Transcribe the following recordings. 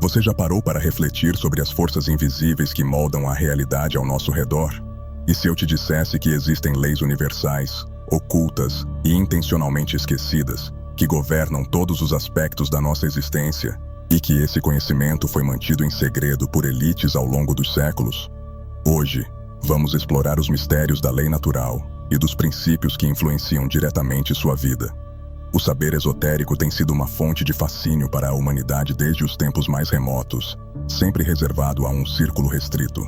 Você já parou para refletir sobre as forças invisíveis que moldam a realidade ao nosso redor? E se eu te dissesse que existem leis universais, ocultas e intencionalmente esquecidas, que governam todos os aspectos da nossa existência, e que esse conhecimento foi mantido em segredo por elites ao longo dos séculos? Hoje, vamos explorar os mistérios da lei natural e dos princípios que influenciam diretamente sua vida. O saber esotérico tem sido uma fonte de fascínio para a humanidade desde os tempos mais remotos, sempre reservado a um círculo restrito.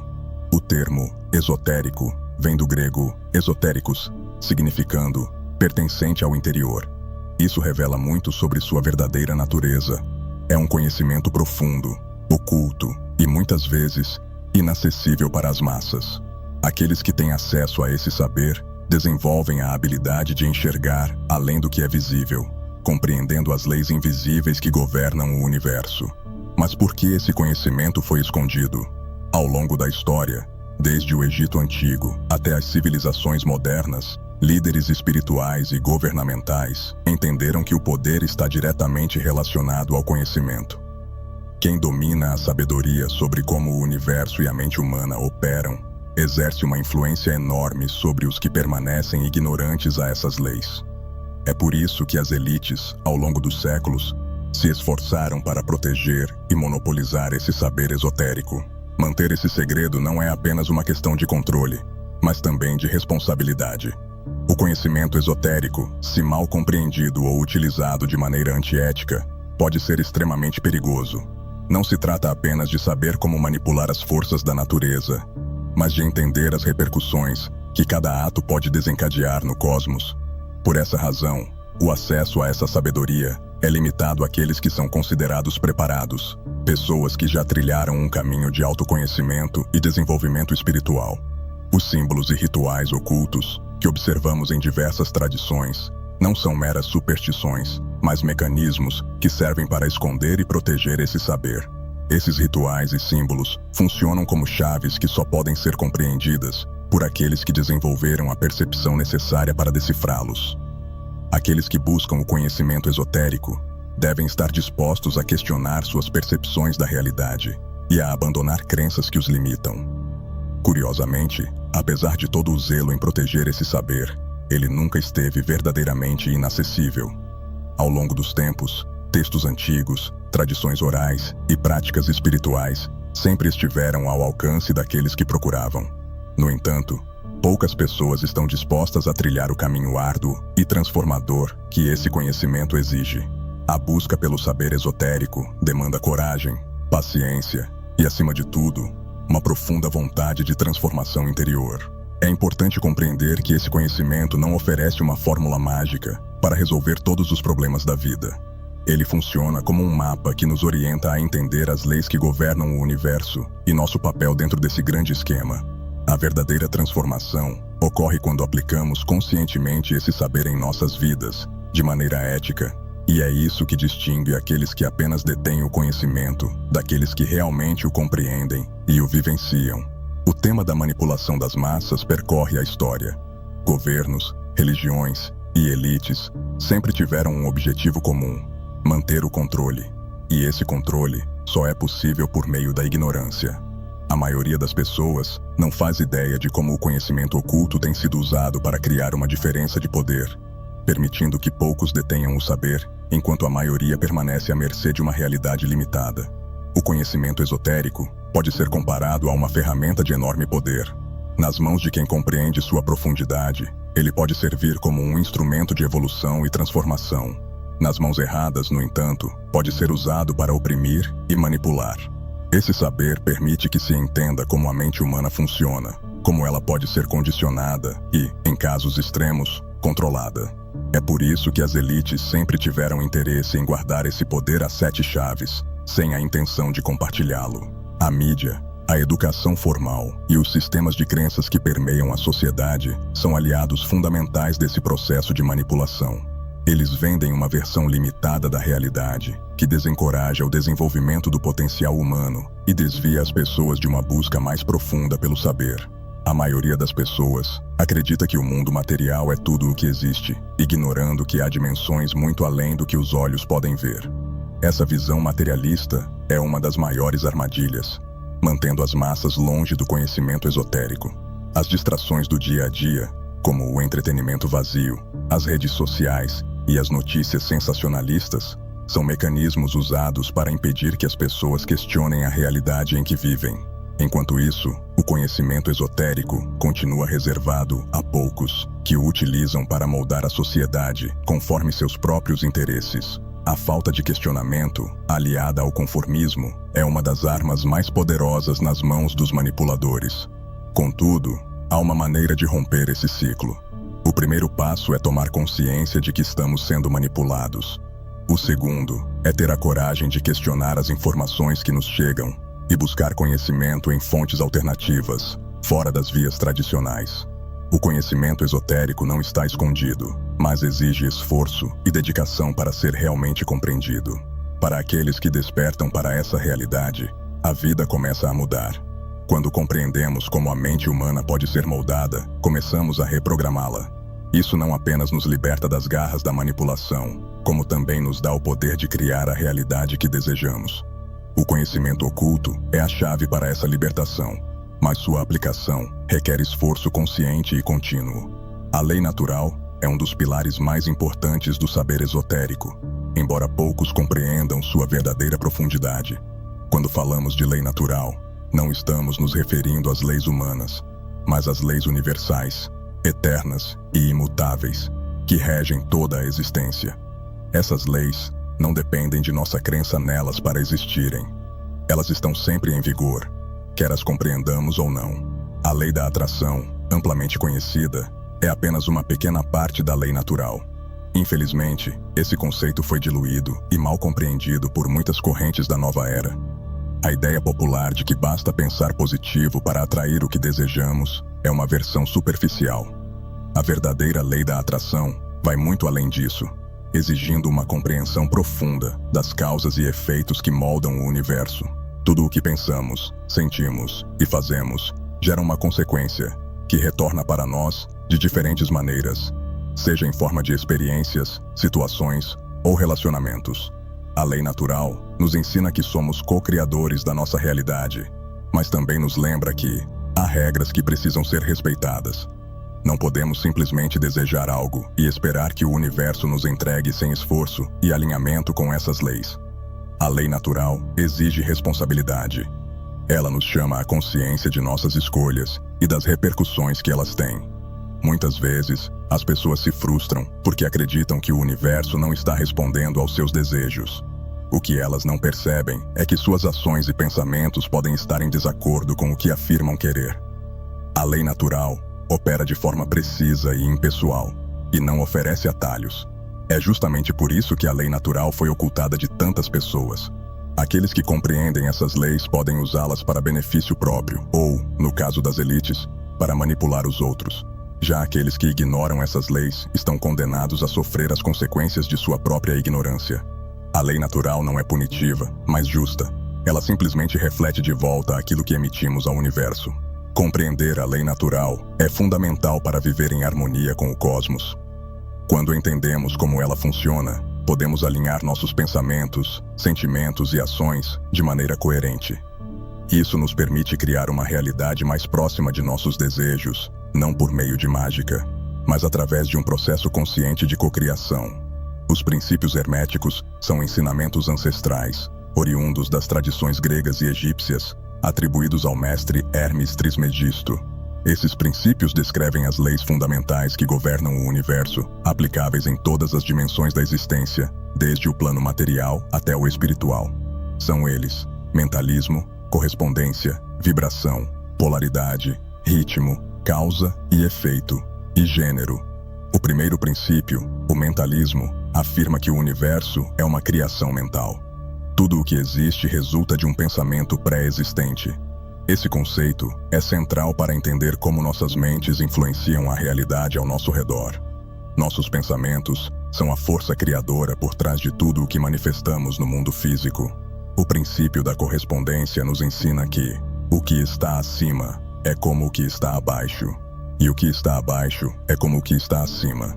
O termo esotérico vem do grego esoterikos, significando pertencente ao interior. Isso revela muito sobre sua verdadeira natureza. É um conhecimento profundo, oculto e muitas vezes inacessível para as massas. Aqueles que têm acesso a esse saber desenvolvem a habilidade de enxergar além do que é visível, compreendendo as leis invisíveis que governam o universo. Mas por que esse conhecimento foi escondido? Ao longo da história, desde o Egito Antigo até as civilizações modernas, líderes espirituais e governamentais entenderam que o poder está diretamente relacionado ao conhecimento. Quem domina a sabedoria sobre como o universo e a mente humana operam exerce uma influência enorme sobre os que permanecem ignorantes a essas leis. É por isso que as elites, ao longo dos séculos, se esforçaram para proteger e monopolizar esse saber esotérico. Manter esse segredo não é apenas uma questão de controle, mas também de responsabilidade. O conhecimento esotérico, se mal compreendido ou utilizado de maneira antiética, pode ser extremamente perigoso. Não se trata apenas de saber como manipular as forças da natureza, mas de entender as repercussões que cada ato pode desencadear no cosmos. Por essa razão, o acesso a essa sabedoria é limitado àqueles que são considerados preparados, pessoas que já trilharam um caminho de autoconhecimento e desenvolvimento espiritual. Os símbolos e rituais ocultos que observamos em diversas tradições não são meras superstições, mas mecanismos que servem para esconder e proteger esse saber. Esses rituais e símbolos funcionam como chaves que só podem ser compreendidas por aqueles que desenvolveram a percepção necessária para decifrá-los. Aqueles que buscam o conhecimento esotérico devem estar dispostos a questionar suas percepções da realidade e a abandonar crenças que os limitam. Curiosamente, apesar de todo o zelo em proteger esse saber, ele nunca esteve verdadeiramente inacessível. Ao longo dos tempos, textos antigos, tradições orais e práticas espirituais sempre estiveram ao alcance daqueles que procuravam. No entanto, poucas pessoas estão dispostas a trilhar o caminho árduo e transformador que esse conhecimento exige. A busca pelo saber esotérico demanda coragem, paciência e, acima de tudo, uma profunda vontade de transformação interior. É importante compreender que esse conhecimento não oferece uma fórmula mágica para resolver todos os problemas da vida. Ele funciona como um mapa que nos orienta a entender as leis que governam o universo e nosso papel dentro desse grande esquema. A verdadeira transformação ocorre quando aplicamos conscientemente esse saber em nossas vidas, de maneira ética, e é isso que distingue aqueles que apenas detêm o conhecimento daqueles que realmente o compreendem e o vivenciam. O tema da manipulação das massas percorre a história. Governos, religiões e elites sempre tiveram um objetivo comum: manter o controle. E esse controle só é possível por meio da ignorância. A maioria das pessoas não faz ideia de como o conhecimento oculto tem sido usado para criar uma diferença de poder, permitindo que poucos detenham o saber, enquanto a maioria permanece à mercê de uma realidade limitada. O conhecimento esotérico pode ser comparado a uma ferramenta de enorme poder. Nas mãos de quem compreende sua profundidade, ele pode servir como um instrumento de evolução e transformação. Nas mãos erradas, no entanto, pode ser usado para oprimir e manipular. Esse saber permite que se entenda como a mente humana funciona, como ela pode ser condicionada e, em casos extremos, controlada. É por isso que as elites sempre tiveram interesse em guardar esse poder a 7 chaves, sem a intenção de compartilhá-lo. A mídia, a educação formal e os sistemas de crenças que permeiam a sociedade são aliados fundamentais desse processo de manipulação. Eles vendem uma versão limitada da realidade, que desencoraja o desenvolvimento do potencial humano e desvia as pessoas de uma busca mais profunda pelo saber. A maioria das pessoas acredita que o mundo material é tudo o que existe, ignorando que há dimensões muito além do que os olhos podem ver. Essa visão materialista é uma das maiores armadilhas, mantendo as massas longe do conhecimento esotérico. As distrações do dia a dia, como o entretenimento vazio, as redes sociais e as notícias sensacionalistas, são mecanismos usados para impedir que as pessoas questionem a realidade em que vivem. Enquanto isso, o conhecimento esotérico continua reservado a poucos, que o utilizam para moldar a sociedade conforme seus próprios interesses. A falta de questionamento, aliada ao conformismo, é uma das armas mais poderosas nas mãos dos manipuladores. Contudo, há uma maneira de romper esse ciclo. O primeiro passo é tomar consciência de que estamos sendo manipulados. O segundo é ter a coragem de questionar as informações que nos chegam e buscar conhecimento em fontes alternativas, fora das vias tradicionais. O conhecimento esotérico não está escondido, mas exige esforço e dedicação para ser realmente compreendido. Para aqueles que despertam para essa realidade, a vida começa a mudar. Quando compreendemos como a mente humana pode ser moldada, começamos a reprogramá-la. Isso não apenas nos liberta das garras da manipulação, como também nos dá o poder de criar a realidade que desejamos. O conhecimento oculto é a chave para essa libertação, mas sua aplicação requer esforço consciente e contínuo. A lei natural é um dos pilares mais importantes do saber esotérico, embora poucos compreendam sua verdadeira profundidade. Quando falamos de lei natural, não estamos nos referindo às leis humanas, mas às leis universais, eternas e imutáveis, que regem toda a existência. Essas leis não dependem de nossa crença nelas para existirem. Elas estão sempre em vigor, quer as compreendamos ou não. A lei da atração, amplamente conhecida, é apenas uma pequena parte da lei natural. Infelizmente, esse conceito foi diluído e mal compreendido por muitas correntes da nova era. A ideia popular de que basta pensar positivo para atrair o que desejamos é uma versão superficial. A verdadeira lei da atração vai muito além disso, exigindo uma compreensão profunda das causas e efeitos que moldam o universo. Tudo o que pensamos, sentimos e fazemos gera uma consequência que retorna para nós de diferentes maneiras, seja em forma de experiências, situações ou relacionamentos. A lei natural nos ensina que somos co-criadores da nossa realidade, mas também nos lembra que há regras que precisam ser respeitadas. Não podemos simplesmente desejar algo e esperar que o universo nos entregue sem esforço e alinhamento com essas leis. A lei natural exige responsabilidade. Ela nos chama à consciência de nossas escolhas e das repercussões que elas têm. Muitas vezes, as pessoas se frustram porque acreditam que o universo não está respondendo aos seus desejos. O que elas não percebem é que suas ações e pensamentos podem estar em desacordo com o que afirmam querer. A lei natural opera de forma precisa e impessoal, e não oferece atalhos. É justamente por isso que a lei natural foi ocultada de tantas pessoas. Aqueles que compreendem essas leis podem usá-las para benefício próprio, ou, no caso das elites, para manipular os outros. Já aqueles que ignoram essas leis estão condenados a sofrer as consequências de sua própria ignorância. A lei natural não é punitiva, mas justa. Ela simplesmente reflete de volta aquilo que emitimos ao universo. Compreender a lei natural é fundamental para viver em harmonia com o cosmos. Quando entendemos como ela funciona, podemos alinhar nossos pensamentos, sentimentos e ações de maneira coerente. Isso nos permite criar uma realidade mais próxima de nossos desejos, não por meio de mágica, mas através de um processo consciente de cocriação. Os princípios herméticos são ensinamentos ancestrais, oriundos das tradições gregas e egípcias, atribuídos ao mestre Hermes Trismegisto. Esses princípios descrevem as leis fundamentais que governam o universo, aplicáveis em todas as dimensões da existência, desde o plano material até o espiritual. São eles: mentalismo, correspondência, vibração, polaridade, ritmo, causa e efeito, e gênero. O primeiro princípio, o mentalismo, afirma que o universo é uma criação mental. Tudo o que existe resulta de um pensamento pré-existente. Esse conceito é central para entender como nossas mentes influenciam a realidade ao nosso redor. Nossos pensamentos são a força criadora por trás de tudo o que manifestamos no mundo físico. O princípio da correspondência nos ensina que o que está acima é como o que está abaixo, e o que está abaixo é como o que está acima.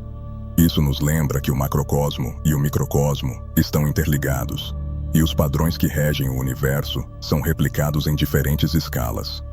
Isso nos lembra que o macrocosmo e o microcosmo estão interligados. e os padrões que regem o universo são replicados em diferentes escalas.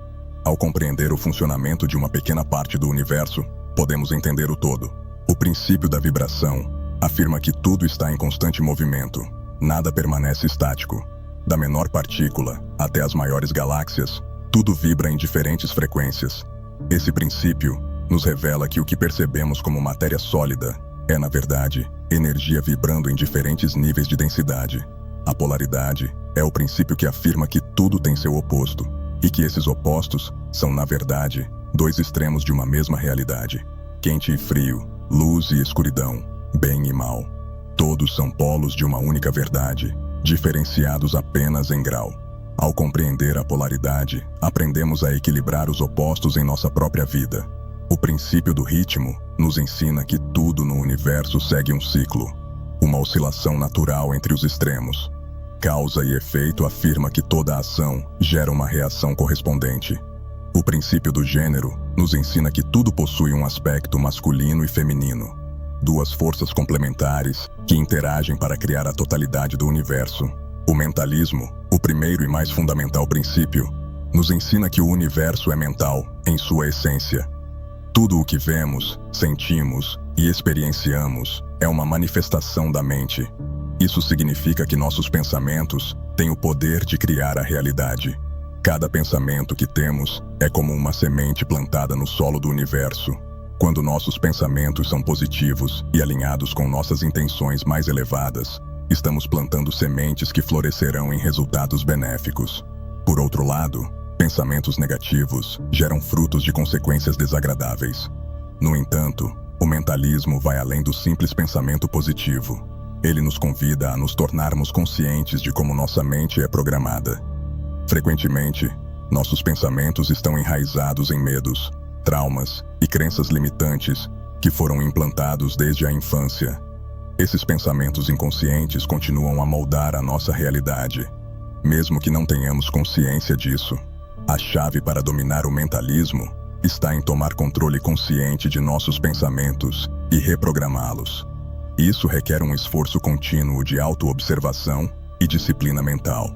Ao compreender o funcionamento de uma pequena parte do universo, podemos entender o todo. O princípio da vibração afirma que tudo está em constante movimento, nada permanece estático. Da menor partícula até as maiores galáxias, tudo vibra em diferentes frequências. Esse princípio nos revela que o que percebemos como matéria sólida é, na verdade, energia vibrando em diferentes níveis de densidade. A polaridade é o princípio que afirma que tudo tem seu oposto, e que esses opostos são, na verdade, dois extremos de uma mesma realidade. Quente e frio, luz e escuridão, bem e mal. Todos são polos de uma única verdade, diferenciados apenas em grau. Ao compreender a polaridade, aprendemos a equilibrar os opostos em nossa própria vida. O princípio do ritmo nos ensina que tudo no universo segue um ciclo, uma oscilação natural entre os extremos. Causa e efeito afirma que toda ação gera uma reação correspondente. O princípio do gênero nos ensina que tudo possui um aspecto masculino e feminino, duas forças complementares que interagem para criar a totalidade do universo. O mentalismo, o primeiro e mais fundamental princípio, nos ensina que o universo é mental em sua essência. Tudo o que vemos, sentimos e experienciamos é uma manifestação da mente. Isso significa que nossos pensamentos têm o poder de criar a realidade. Cada pensamento que temos é como uma semente plantada no solo do universo. Quando nossos pensamentos são positivos e alinhados com nossas intenções mais elevadas, estamos plantando sementes que florescerão em resultados benéficos. Por outro lado, pensamentos negativos geram frutos de consequências desagradáveis. No entanto, o mentalismo vai além do simples pensamento positivo. Ele nos convida a nos tornarmos conscientes de como nossa mente é programada. Frequentemente, nossos pensamentos estão enraizados em medos, traumas e crenças limitantes que foram implantados desde a infância. Esses pensamentos inconscientes continuam a moldar a nossa realidade, mesmo que não tenhamos consciência disso. A chave para dominar o mentalismo está em tomar controle consciente de nossos pensamentos e reprogramá-los. Isso requer um esforço contínuo de autoobservação e disciplina mental.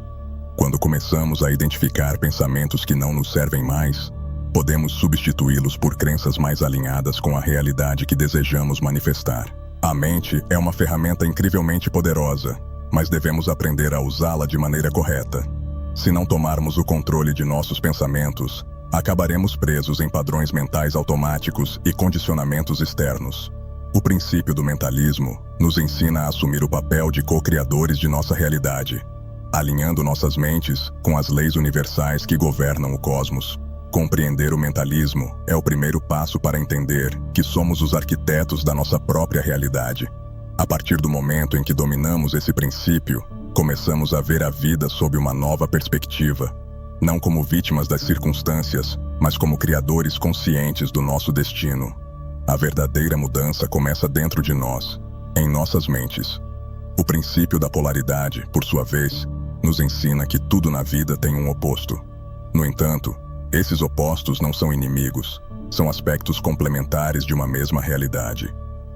Quando começamos a identificar pensamentos que não nos servem mais, podemos substituí-los por crenças mais alinhadas com a realidade que desejamos manifestar. A mente é uma ferramenta incrivelmente poderosa, mas devemos aprender a usá-la de maneira correta. Se não tomarmos o controle de nossos pensamentos, acabaremos presos em padrões mentais automáticos e condicionamentos externos. O princípio do mentalismo nos ensina a assumir o papel de co-criadores de nossa realidade, alinhando nossas mentes com as leis universais que governam o cosmos. Compreender o mentalismo é o primeiro passo para entender que somos os arquitetos da nossa própria realidade. A partir do momento em que dominamos esse princípio, começamos a ver a vida sob uma nova perspectiva, não como vítimas das circunstâncias, mas como criadores conscientes do nosso destino. A verdadeira mudança começa dentro de nós, em nossas mentes. O princípio da polaridade, por sua vez, nos ensina que tudo na vida tem um oposto. No entanto, esses opostos não são inimigos, são aspectos complementares de uma mesma realidade.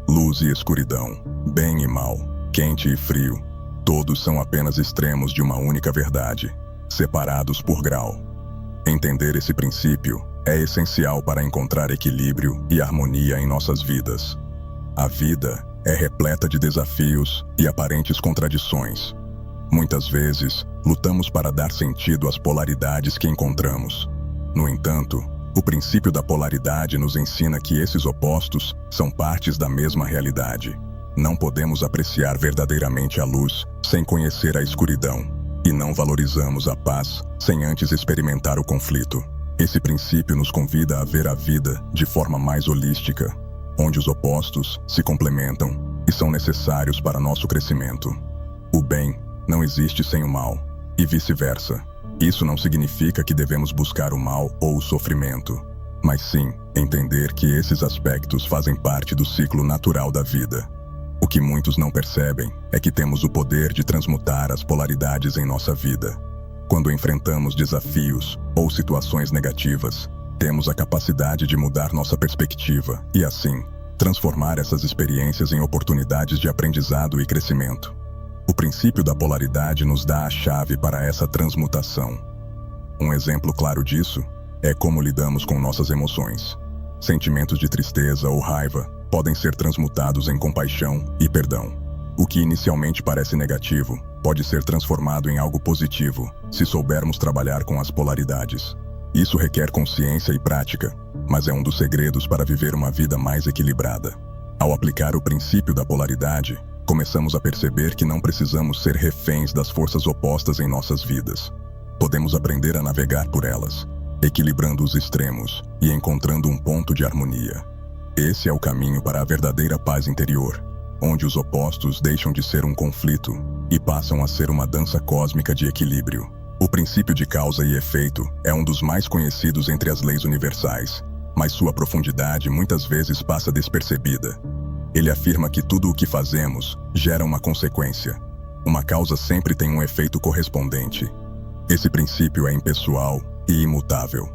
Luz e escuridão, bem e mal, quente e frio, todos são apenas extremos de uma única verdade, separados por grau. Entender esse princípio é essencial para encontrar equilíbrio e harmonia em nossas vidas. A vida é repleta de desafios e aparentes contradições. Muitas vezes, lutamos para dar sentido às polaridades que encontramos. No entanto, o princípio da polaridade nos ensina que esses opostos são partes da mesma realidade. Não podemos apreciar verdadeiramente a luz sem conhecer a escuridão, e não valorizamos a paz sem antes experimentar o conflito. Esse princípio nos convida a ver a vida de forma mais holística, onde os opostos se complementam e são necessários para nosso crescimento. O bem não existe sem o mal, e vice-versa. Isso não significa que devemos buscar o mal ou o sofrimento, mas sim entender que esses aspectos fazem parte do ciclo natural da vida. O que muitos não percebem é que temos o poder de transmutar as polaridades em nossa vida. Quando enfrentamos desafios ou situações negativas, temos a capacidade de mudar nossa perspectiva e, assim, transformar essas experiências em oportunidades de aprendizado e crescimento. O princípio da polaridade nos dá a chave para essa transmutação. Um exemplo claro disso é como lidamos com nossas emoções. Sentimentos de tristeza ou raiva podem ser transmutados em compaixão e perdão. O que inicialmente parece negativo pode ser transformado em algo positivo se soubermos trabalhar com as polaridades. Isso requer consciência e prática, mas é um dos segredos para viver uma vida mais equilibrada. Ao aplicar o princípio da polaridade, começamos a perceber que não precisamos ser reféns das forças opostas em nossas vidas. Podemos aprender a navegar por elas, equilibrando os extremos e encontrando um ponto de harmonia. Esse é o caminho para a verdadeira paz interior, onde os opostos deixam de ser um conflito e passam a ser uma dança cósmica de equilíbrio. O princípio de causa e efeito é um dos mais conhecidos entre as leis universais, mas sua profundidade muitas vezes passa despercebida. Ele afirma que tudo o que fazemos gera uma consequência. Uma causa sempre tem um efeito correspondente. Esse princípio é impessoal e imutável.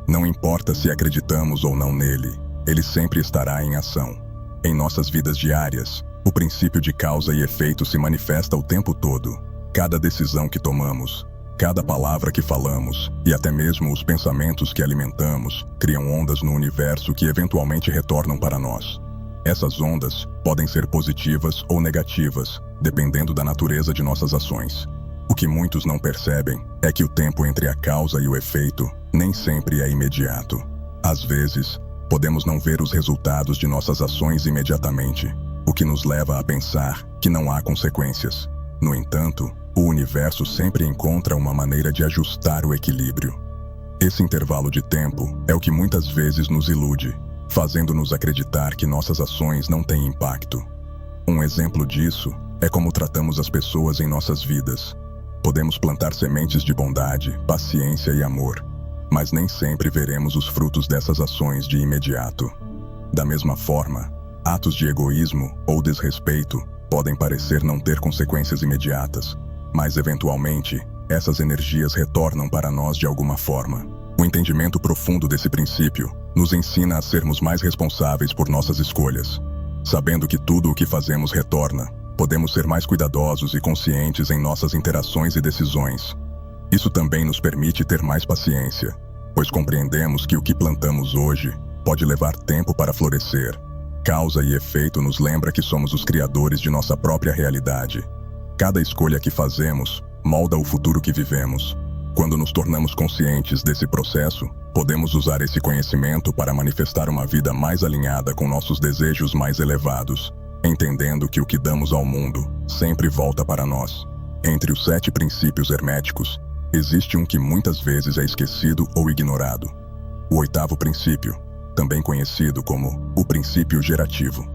Não importa se acreditamos ou não nele, ele sempre estará em ação. Em nossas vidas diárias, o princípio de causa e efeito se manifesta o tempo todo. Cada decisão que tomamos, cada palavra que falamos e até mesmo os pensamentos que alimentamos criam ondas no universo que eventualmente retornam para nós. Essas ondas podem ser positivas ou negativas, dependendo da natureza de nossas ações. O que muitos não percebem é que o tempo entre a causa e o efeito nem sempre é imediato. Às vezes, podemos não ver os resultados de nossas ações imediatamente, o que nos leva a pensar que não há consequências. No entanto, o universo sempre encontra uma maneira de ajustar o equilíbrio. Esse intervalo de tempo é o que muitas vezes nos ilude, fazendo-nos acreditar que nossas ações não têm impacto. Um exemplo disso é como tratamos as pessoas em nossas vidas. Podemos plantar sementes de bondade, paciência e amor, mas nem sempre veremos os frutos dessas ações de imediato. Da mesma forma, atos de egoísmo ou desrespeito podem parecer não ter consequências imediatas, mas eventualmente, essas energias retornam para nós de alguma forma. O entendimento profundo desse princípio nos ensina a sermos mais responsáveis por nossas escolhas. Sabendo que tudo o que fazemos retorna, podemos ser mais cuidadosos e conscientes em nossas interações e decisões. Isso também nos permite ter mais paciência, pois compreendemos que o que plantamos hoje pode levar tempo para florescer. Causa e efeito nos lembra que somos os criadores de nossa própria realidade. Cada escolha que fazemos molda o futuro que vivemos. Quando nos tornamos conscientes desse processo, podemos usar esse conhecimento para manifestar uma vida mais alinhada com nossos desejos mais elevados, entendendo que o que damos ao mundo sempre volta para nós. Entre os 7 princípios herméticos, existe um que muitas vezes é esquecido ou ignorado. O 8º princípio, também conhecido como o princípio gerativo.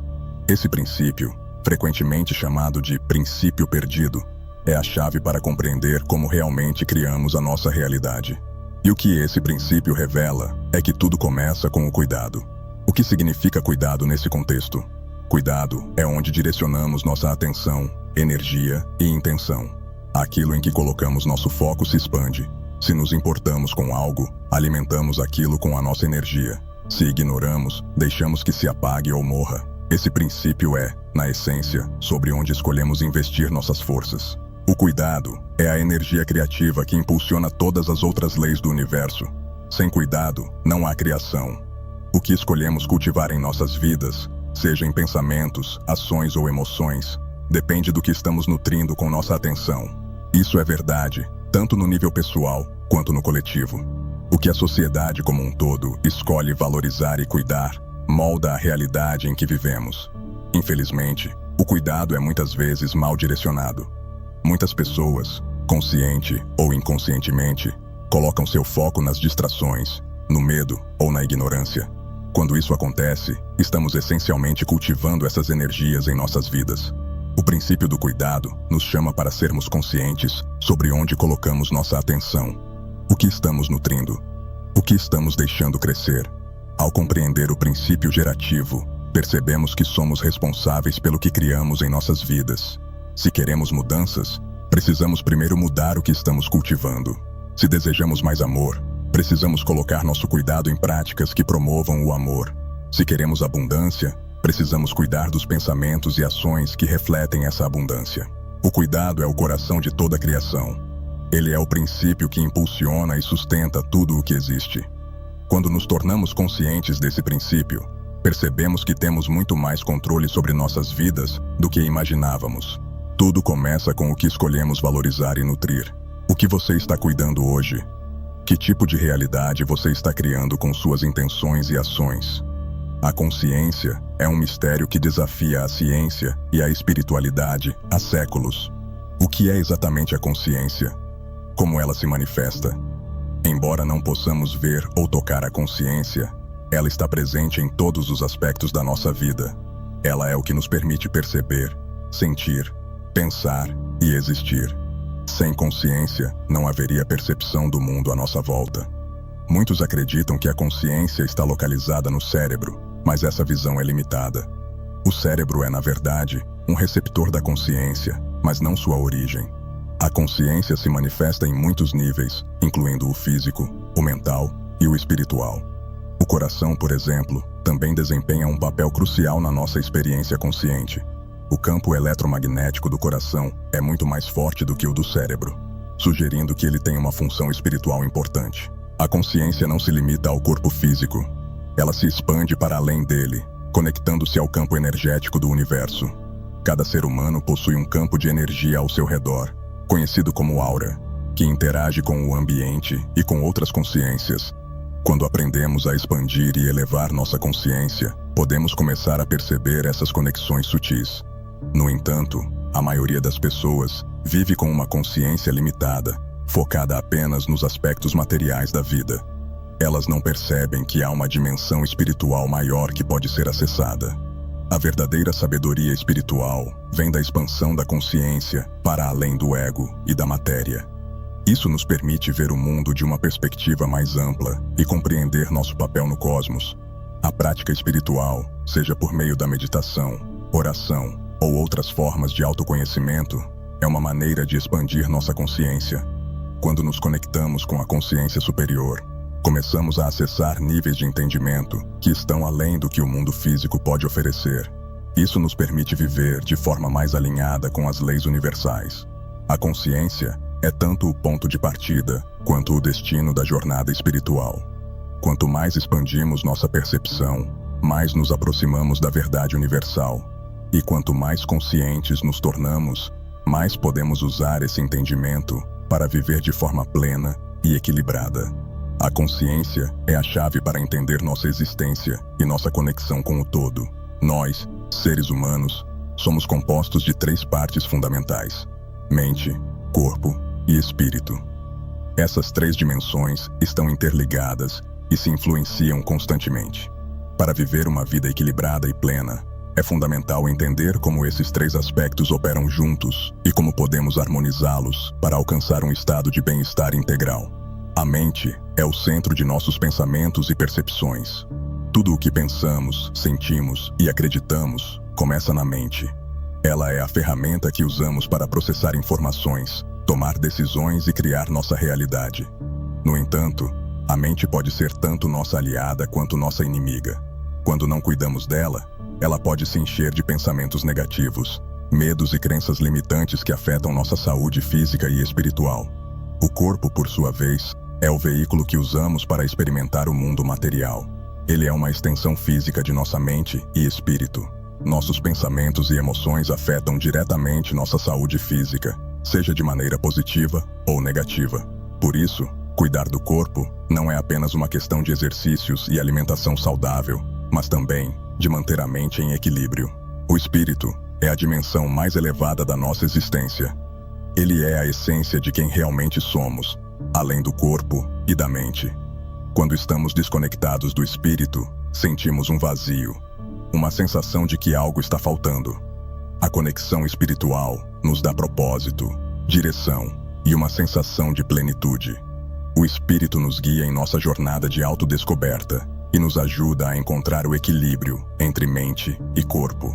Esse princípio, frequentemente chamado de princípio perdido, é a chave para compreender como realmente criamos a nossa realidade. E o que esse princípio revela é que tudo começa com o cuidado. O que significa cuidado nesse contexto? Cuidado é onde direcionamos nossa atenção, energia e intenção. Aquilo em que colocamos nosso foco se expande. Se nos importamos com algo, alimentamos aquilo com a nossa energia. Se ignoramos, deixamos que se apague ou morra. Esse princípio é, na essência, sobre onde escolhemos investir nossas forças. O cuidado é a energia criativa que impulsiona todas as outras leis do universo. Sem cuidado, não há criação. O que escolhemos cultivar em nossas vidas, seja em pensamentos, ações ou emoções, depende do que estamos nutrindo com nossa atenção. Isso é verdade, tanto no nível pessoal quanto no coletivo. O que a sociedade como um todo escolhe valorizar e cuidar, molda a realidade em que vivemos. Infelizmente, o cuidado é muitas vezes mal direcionado. Muitas pessoas, consciente ou inconscientemente, colocam seu foco nas distrações, no medo ou na ignorância. Quando isso acontece, estamos essencialmente cultivando essas energias em nossas vidas. O princípio do cuidado nos chama para sermos conscientes sobre onde colocamos nossa atenção. O que estamos nutrindo? O que estamos deixando crescer? Ao compreender o princípio gerativo, percebemos que somos responsáveis pelo que criamos em nossas vidas. Se queremos mudanças, precisamos primeiro mudar o que estamos cultivando. Se desejamos mais amor, precisamos colocar nosso cuidado em práticas que promovam o amor. Se queremos abundância, precisamos cuidar dos pensamentos e ações que refletem essa abundância. O cuidado é o coração de toda a criação. Ele é o princípio que impulsiona e sustenta tudo o que existe. Quando nos tornamos conscientes desse princípio, percebemos que temos muito mais controle sobre nossas vidas do que imaginávamos. Tudo começa com o que escolhemos valorizar e nutrir. O que você está cuidando hoje? Que tipo de realidade você está criando com suas intenções e ações? A consciência é um mistério que desafia a ciência e a espiritualidade há séculos. O que é exatamente a consciência? Como ela se manifesta? Embora não possamos ver ou tocar a consciência, ela está presente em todos os aspectos da nossa vida. Ela é o que nos permite perceber, sentir, pensar e existir. Sem consciência, não haveria percepção do mundo à nossa volta. Muitos acreditam que a consciência está localizada no cérebro, mas essa visão é limitada. O cérebro é, na verdade, um receptor da consciência, mas não sua origem. A consciência se manifesta em muitos níveis, incluindo o físico, o mental e o espiritual. O coração, por exemplo, também desempenha um papel crucial na nossa experiência consciente. O campo eletromagnético do coração é muito mais forte do que o do cérebro, sugerindo que ele tem uma função espiritual importante. A consciência não se limita ao corpo físico. Ela se expande para além dele, conectando-se ao campo energético do universo. Cada ser humano possui um campo de energia ao seu redor, conhecido como aura, que interage com o ambiente e com outras consciências. Quando aprendemos a expandir e elevar nossa consciência, podemos começar a perceber essas conexões sutis. No entanto, a maioria das pessoas vive com uma consciência limitada, focada apenas nos aspectos materiais da vida. Elas não percebem que há uma dimensão espiritual maior que pode ser acessada. A verdadeira sabedoria espiritual vem da expansão da consciência para além do ego e da matéria. Isso nos permite ver o mundo de uma perspectiva mais ampla e compreender nosso papel no cosmos. A prática espiritual, seja por meio da meditação, oração ou outras formas de autoconhecimento, é uma maneira de expandir nossa consciência. Quando nos conectamos com a consciência superior, começamos a acessar níveis de entendimento que estão além do que o mundo físico pode oferecer. Isso nos permite viver de forma mais alinhada com as leis universais. A consciência é tanto o ponto de partida quanto o destino da jornada espiritual. Quanto mais expandimos nossa percepção, mais nos aproximamos da verdade universal. E quanto mais conscientes nos tornamos, mais podemos usar esse entendimento para viver de forma plena e equilibrada. A consciência é a chave para entender nossa existência e nossa conexão com o todo. Nós, seres humanos, somos compostos de 3 partes fundamentais: mente, corpo e espírito. Essas 3 dimensões estão interligadas e se influenciam constantemente. Para viver uma vida equilibrada e plena, é fundamental entender como esses 3 aspectos operam juntos e como podemos harmonizá-los para alcançar um estado de bem-estar integral. A mente é o centro de nossos pensamentos e percepções. Tudo o que pensamos, sentimos e acreditamos começa na mente. Ela é a ferramenta que usamos para processar informações, tomar decisões e criar nossa realidade. No entanto, a mente pode ser tanto nossa aliada quanto nossa inimiga. Quando não cuidamos dela, ela pode se encher de pensamentos negativos, medos e crenças limitantes que afetam nossa saúde física e espiritual. O corpo, por sua vez, é o veículo que usamos para experimentar o mundo material. Ele é uma extensão física de nossa mente e espírito. Nossos pensamentos e emoções afetam diretamente nossa saúde física, seja de maneira positiva ou negativa. Por isso, cuidar do corpo não é apenas uma questão de exercícios e alimentação saudável, mas também de manter a mente em equilíbrio. O espírito é a dimensão mais elevada da nossa existência. Ele é a essência de quem realmente somos, além do corpo e da mente. Quando estamos desconectados do espírito, sentimos um vazio, uma sensação de que algo está faltando. A conexão espiritual nos dá propósito, direção e uma sensação de plenitude. O espírito nos guia em nossa jornada de autodescoberta e nos ajuda a encontrar o equilíbrio entre mente e corpo.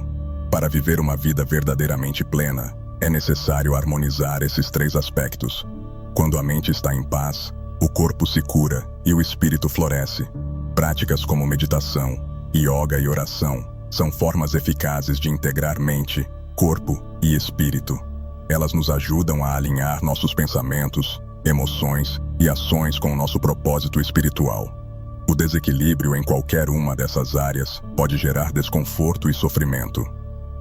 Para viver uma vida verdadeiramente plena, é necessário harmonizar esses 3 aspectos. Quando a mente está em paz, o corpo se cura e o espírito floresce. Práticas como meditação, yoga e oração são formas eficazes de integrar mente, corpo e espírito. Elas nos ajudam a alinhar nossos pensamentos, emoções e ações com o nosso propósito espiritual. O desequilíbrio em qualquer uma dessas áreas pode gerar desconforto e sofrimento.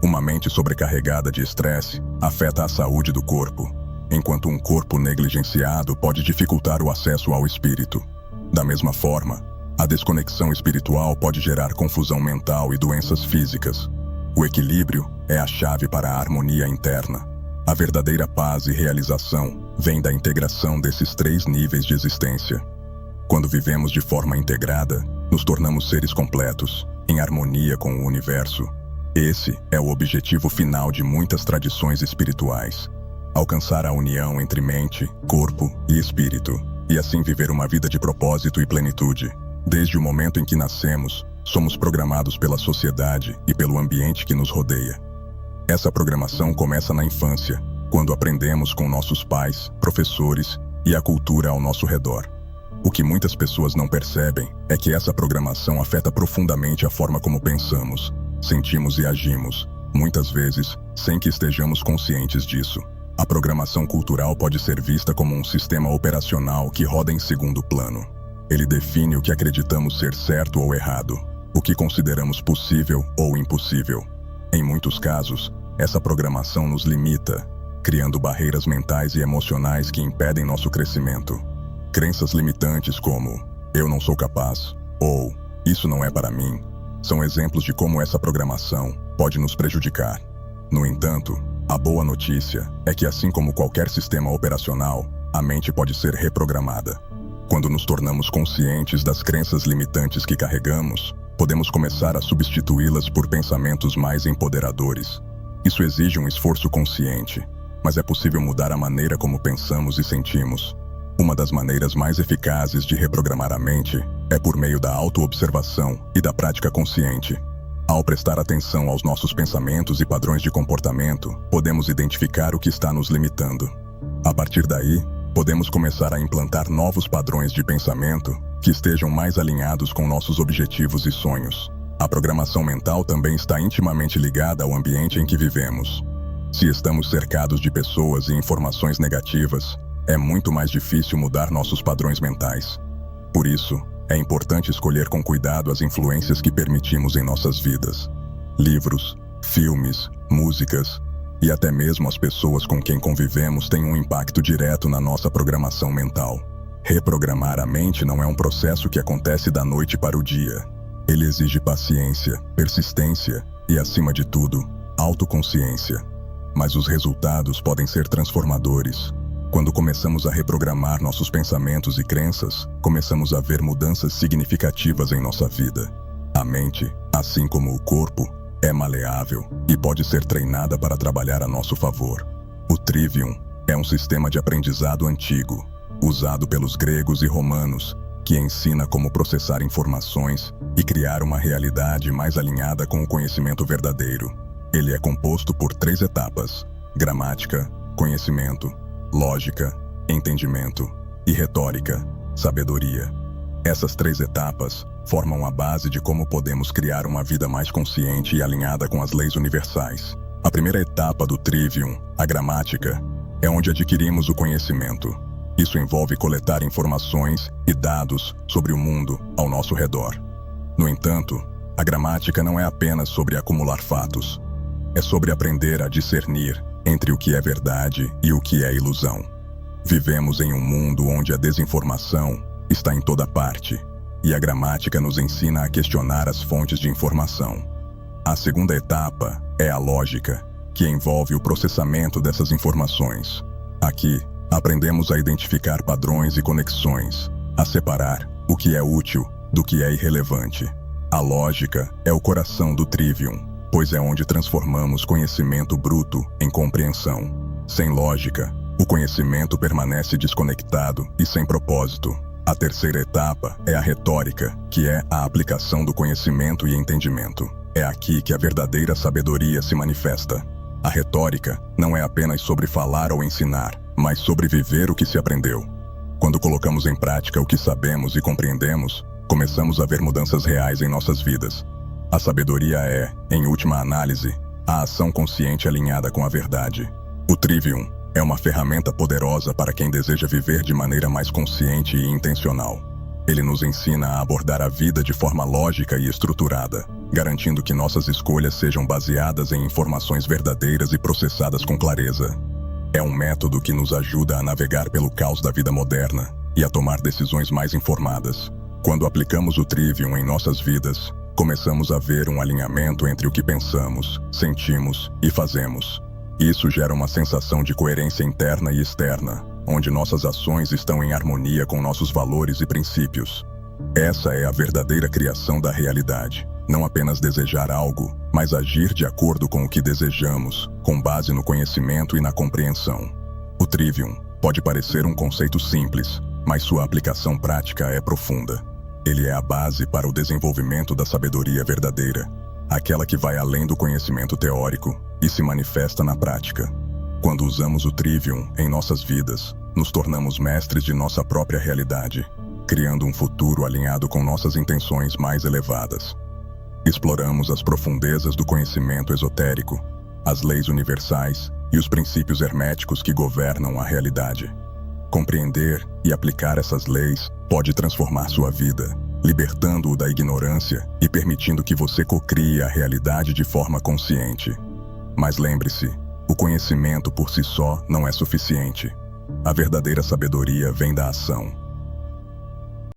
Uma mente sobrecarregada de estresse afeta a saúde do corpo, enquanto um corpo negligenciado pode dificultar o acesso ao espírito. Da mesma forma, a desconexão espiritual pode gerar confusão mental e doenças físicas. O equilíbrio é a chave para a harmonia interna. A verdadeira paz e realização vem da integração desses 3 níveis de existência. Quando vivemos de forma integrada, nos tornamos seres completos, em harmonia com o universo. Esse é o objetivo final de muitas tradições espirituais: alcançar a união entre mente, corpo e espírito, e assim viver uma vida de propósito e plenitude. Desde o momento em que nascemos, somos programados pela sociedade e pelo ambiente que nos rodeia. Essa programação começa na infância, quando aprendemos com nossos pais, professores e a cultura ao nosso redor. O que muitas pessoas não percebem é que essa programação afeta profundamente a forma como pensamos, sentimos e agimos, muitas vezes sem que estejamos conscientes disso. A programação cultural pode ser vista como um sistema operacional que roda em segundo plano. Ele define o que acreditamos ser certo ou errado, o que consideramos possível ou impossível. Em muitos casos, essa programação nos limita, criando barreiras mentais e emocionais que impedem nosso crescimento. Crenças limitantes como "eu não sou capaz" ou "isso não é para mim" são exemplos de como essa programação pode nos prejudicar. No entanto, a boa notícia é que, assim como qualquer sistema operacional, a mente pode ser reprogramada. Quando nos tornamos conscientes das crenças limitantes que carregamos, podemos começar a substituí-las por pensamentos mais empoderadores. Isso exige um esforço consciente, mas é possível mudar a maneira como pensamos e sentimos. Uma das maneiras mais eficazes de reprogramar a mente é por meio da autoobservação e da prática consciente. Ao prestar atenção aos nossos pensamentos e padrões de comportamento, podemos identificar o que está nos limitando. A partir daí, podemos começar a implantar novos padrões de pensamento que estejam mais alinhados com nossos objetivos e sonhos. A programação mental também está intimamente ligada ao ambiente em que vivemos. Se estamos cercados de pessoas e informações negativas, é muito mais difícil mudar nossos padrões mentais. Por isso, é importante escolher com cuidado as influências que permitimos em nossas vidas. Livros, filmes, músicas e até mesmo as pessoas com quem convivemos têm um impacto direto na nossa programação mental. Reprogramar a mente não é um processo que acontece da noite para o dia. Ele exige paciência, persistência e, acima de tudo, autoconsciência. Mas os resultados podem ser transformadores. Quando começamos a reprogramar nossos pensamentos e crenças, começamos a ver mudanças significativas em nossa vida. A mente, assim como o corpo, é maleável e pode ser treinada para trabalhar a nosso favor. O Trivium é um sistema de aprendizado antigo, usado pelos gregos e romanos, que ensina como processar informações e criar uma realidade mais alinhada com o conhecimento verdadeiro. Ele é composto por 3 etapas: gramática, conhecimento, lógica, entendimento e retórica, sabedoria. Essas 3 etapas formam a base de como podemos criar uma vida mais consciente e alinhada com as leis universais. A primeira etapa do Trivium, a gramática, é onde adquirimos o conhecimento. Isso envolve coletar informações e dados sobre o mundo ao nosso redor. No entanto, a gramática não é apenas sobre acumular fatos. É sobre aprender a discernir entre o que é verdade e o que é ilusão. Vivemos em um mundo onde a desinformação está em toda parte, e a gramática nos ensina a questionar as fontes de informação. A segunda etapa é a lógica, que envolve o processamento dessas informações. Aqui, aprendemos a identificar padrões e conexões, a separar o que é útil do que é irrelevante. A lógica é o coração do Trivium, pois é onde transformamos conhecimento bruto em compreensão. Sem lógica, o conhecimento permanece desconectado e sem propósito. A terceira etapa é a retórica, que é a aplicação do conhecimento e entendimento. É aqui que a verdadeira sabedoria se manifesta. A retórica não é apenas sobre falar ou ensinar, mas sobre viver o que se aprendeu. Quando colocamos em prática o que sabemos e compreendemos, começamos a ver mudanças reais em nossas vidas. A sabedoria é, em última análise, a ação consciente alinhada com a verdade. O Trivium é uma ferramenta poderosa para quem deseja viver de maneira mais consciente e intencional. Ele nos ensina a abordar a vida de forma lógica e estruturada, garantindo que nossas escolhas sejam baseadas em informações verdadeiras e processadas com clareza. É um método que nos ajuda a navegar pelo caos da vida moderna e a tomar decisões mais informadas. Quando aplicamos o Trivium em nossas vidas, começamos a ver um alinhamento entre o que pensamos, sentimos e fazemos. Isso gera uma sensação de coerência interna e externa, onde nossas ações estão em harmonia com nossos valores e princípios. Essa é a verdadeira criação da realidade. Não apenas desejar algo, mas agir de acordo com o que desejamos, com base no conhecimento e na compreensão. O Trivium pode parecer um conceito simples, mas sua aplicação prática é profunda. Ele é a base para o desenvolvimento da sabedoria verdadeira, aquela que vai além do conhecimento teórico e se manifesta na prática. Quando usamos o Trivium em nossas vidas, nos tornamos mestres de nossa própria realidade, criando um futuro alinhado com nossas intenções mais elevadas. Exploramos as profundezas do conhecimento esotérico, as leis universais e os princípios herméticos que governam a realidade. Compreender e aplicar essas leis pode transformar sua vida, libertando-o da ignorância e permitindo que você cocrie a realidade de forma consciente. Mas lembre-se, o conhecimento por si só não é suficiente. A verdadeira sabedoria vem da ação.